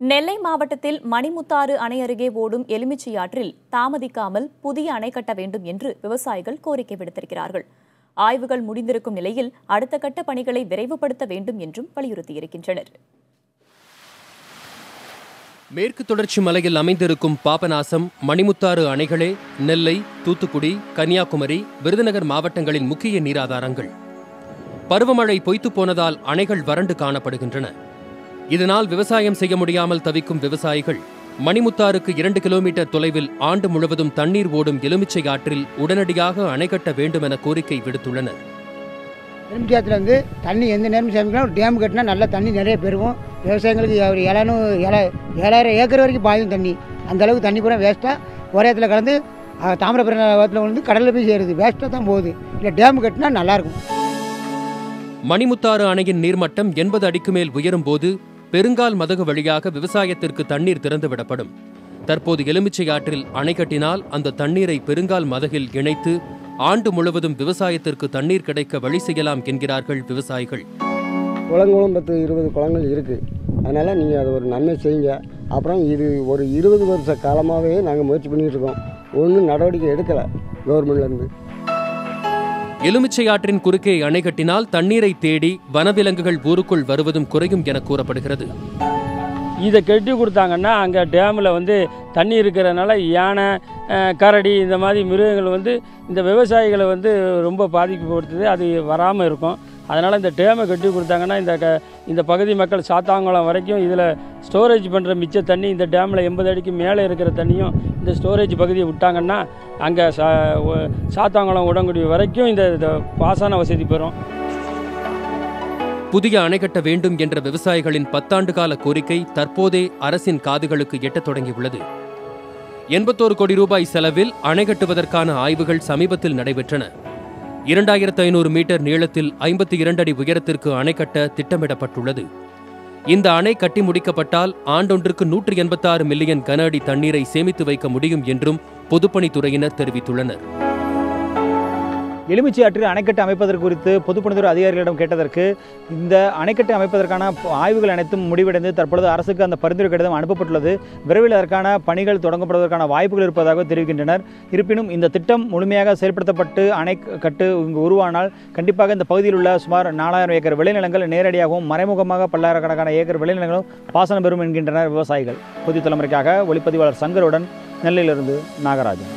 நெல்லை மாவட்டத்தில் மணிமுத்தாறு அணை அருகே ஓடும் எலுமிச்சையாற்றில் தாமதிக்காமல் புதிய அணை கட்ட வேண்டும் என்று விவசாயிகள் கோரிக்கை விடுத்திருக்கிறார்கள். ஆய்வுகள் முடிந்திருக்கும் நிலையில் அடுத்த கட்ட பணிகளை விரைவுபடுத்த வேண்டும் என்றும் வலியுறுத்தியிருக்கின்றனர். மேற்கு தொடர்ச்சி மலையில் அமைந்திருக்கும் பாபநாசம், மணிமுத்தாறு அணைகளே நெல்லை, தூத்துக்குடி, கன்னியாகுமரி, விருதுநகர் மாவட்டங்களின் முக்கிய நீராதாரங்கள். பருவமழை பொய்த்துப் போனதால் அணைகள் வறண்டு காணப்படுகின்றன. இதனால் விவசாயம் செய்ய முடியாமல் தவிக்கும் விவசாயிகள் மணிமுத்தாறுக்கு 2 கிலோமீட்டர் தொலைவில் ஆண்டு முழுவதும் தண்ணீர் ஓடும் எலுமிச்சை ஆற்றில் உடனடியாக அணை கட்ட வேண்டும் என கோரிக்கை விடுத்துள்ளனர். எலுமிச்சை ஆற்றில் வந்து தண்ணி எந்த நேரமும் சேமிக்கலாம். ஒரு டேம் கட்டினா நல்ல தண்ணி நிறைய பெருகும். விவசாயிகளுக்கு ஒரு 7,000 ஏக்கர் வரைக்கும் பாயும் தண்ணி. அந்த அளவுக்கு தண்ணி பூரா வேஸ்ட்டாக ஒரே இடத்துல கலந்து தாமிரபரணத்தில் வந்து கடலில் போய் சேருது. வேஸ்ட்டாக தான் போகுது. இல்லை டேம் கட்டினா நல்லாயிருக்கும். மணிமுத்தாறு அணையின் நீர்மட்டம் 80 அடிக்கு மேல் உயரும் போது பெருங்கால் மதகு வழியாக விவசாயத்திற்கு தண்ணீர் திறந்துவிடப்படும். தற்போது எலுமிச்சை ஆற்றில் அணை கட்டினால் அந்த தண்ணீரை பெருங்கால் மதகில் இணைத்து ஆண்டு முழுவதும் விவசாயத்திற்கு தண்ணீர் கிடைக்க வழி செய்யலாம் என்கிறார்கள் விவசாயிகள். குளங்களும் 10-20 குளங்கள் இருக்குது. அதனால் நீங்கள் அதை ஒரு நன்மை செய்யுங்க. அப்புறம் இது ஒரு 20 வருஷ காலமாகவே நாங்கள் முயற்சி பண்ணிகிட்டு இருக்கோம். ஒன்றும் நடவடிக்கை எடுக்கலை கவர்மெண்ட்லேருந்து. எலுமிச்சை ஆற்றின் குறுக்கே அணை கட்டினால் தண்ணீரை தேடி வனவிலங்குகள் ஊருக்குள் வருவதும் குறையும் என கூறப்படுகிறது. இதை கட்டி கொடுத்தாங்கன்னா அங்கே டேமில் வந்து தண்ணி இருக்கிறதுனால யானை, கரடி இந்த மாதிரி மிருகங்கள் வந்து இந்த விவசாயிகளை வந்து ரொம்ப பாதிக்கப்படுத்துது. அது வராமல் இருக்கும். அதனால் இந்த டேமை கட்டி கொடுத்தாங்கன்னா இந்த பகுதி மக்கள் சாத்தாங்குளம் வரைக்கும் இதில் ஸ்டோரேஜ் பண்ணுற மிச்ச தண்ணி இந்த டேமில் 80 அடிக்கு மேலே இருக்கிற தண்ணியும் இந்த ஸ்டோரேஜ் பகுதியை விட்டாங்கன்னா அங்கே சாத்தாங்குளம் உடங்குடி வரைக்கும் இந்த பாசன வசதி பெறும். புதிய அணை கட்ட வேண்டும் என்ற விவசாயிகளின் 10 ஆண்டு கால கோரிக்கை தற்போதே அரசின் காதுகளுக்கு எட்டத் தொடங்கியுள்ளது. 81 கோடி ரூபாய் செலவில் அணை கட்டுவதற்கான ஆய்வுகள் சமீபத்தில் நடைபெற்றன. 2500 மீட்டர் நீளத்தில் 52 அடி உயரத்திற்கு அணை கட்ட திட்டமிடப்பட்டுள்ளது. இந்த அணை கட்டி முடிக்கப்பட்டால் ஆண்டொன்றுக்கு 186 மில்லியன் கன அடி தண்ணீரை சேமித்து வைக்க முடியும் என்றும் பொதுப்பணித்துறையினர் தெரிவித்துள்ளனர். எலுமிச்சை ஆற்றில் அணைக்கட்டு அமைப்பதற்கு குறித்து பொதுப்பணித்துறை அதிகாரிகளிடம் கேட்டதற்கு இந்த அணைக்கட்டு அமைப்பதற்கான ஆய்வுகள் அனைத்தும் முடிவடைந்து தற்பொழுது அரசுக்கு அந்த பரிந்துரை கடிதம் அனுப்பப்பட்டுள்ளது. விரைவில் அதற்கான பணிகள் தொடங்கப்படுவதற்கான வாய்ப்புகள் இருப்பதாக தெரிவிக்கின்றனர். இருப்பினும் இந்த திட்டம் முழுமையாக செயல்படுத்தப்பட்டு அணைக்கட்டு இங்கு உருவானால் கண்டிப்பாக இந்த பகுதியில் உள்ள சுமார் 4000 ஏக்கர் விளைநிலங்கள் நேரடியாகவும் மறைமுகமாக பல்லாயிரக்கணக்கான ஏக்கர் விளைநிலங்களும் பாசனம் பெறும் என்கின்றனர் விவசாயிகள். புதிய தலைமுறைக்காக ஒளிப்பதிவாளர் சங்கருடன் நெல்லையிலிருந்து நாகராஜன்.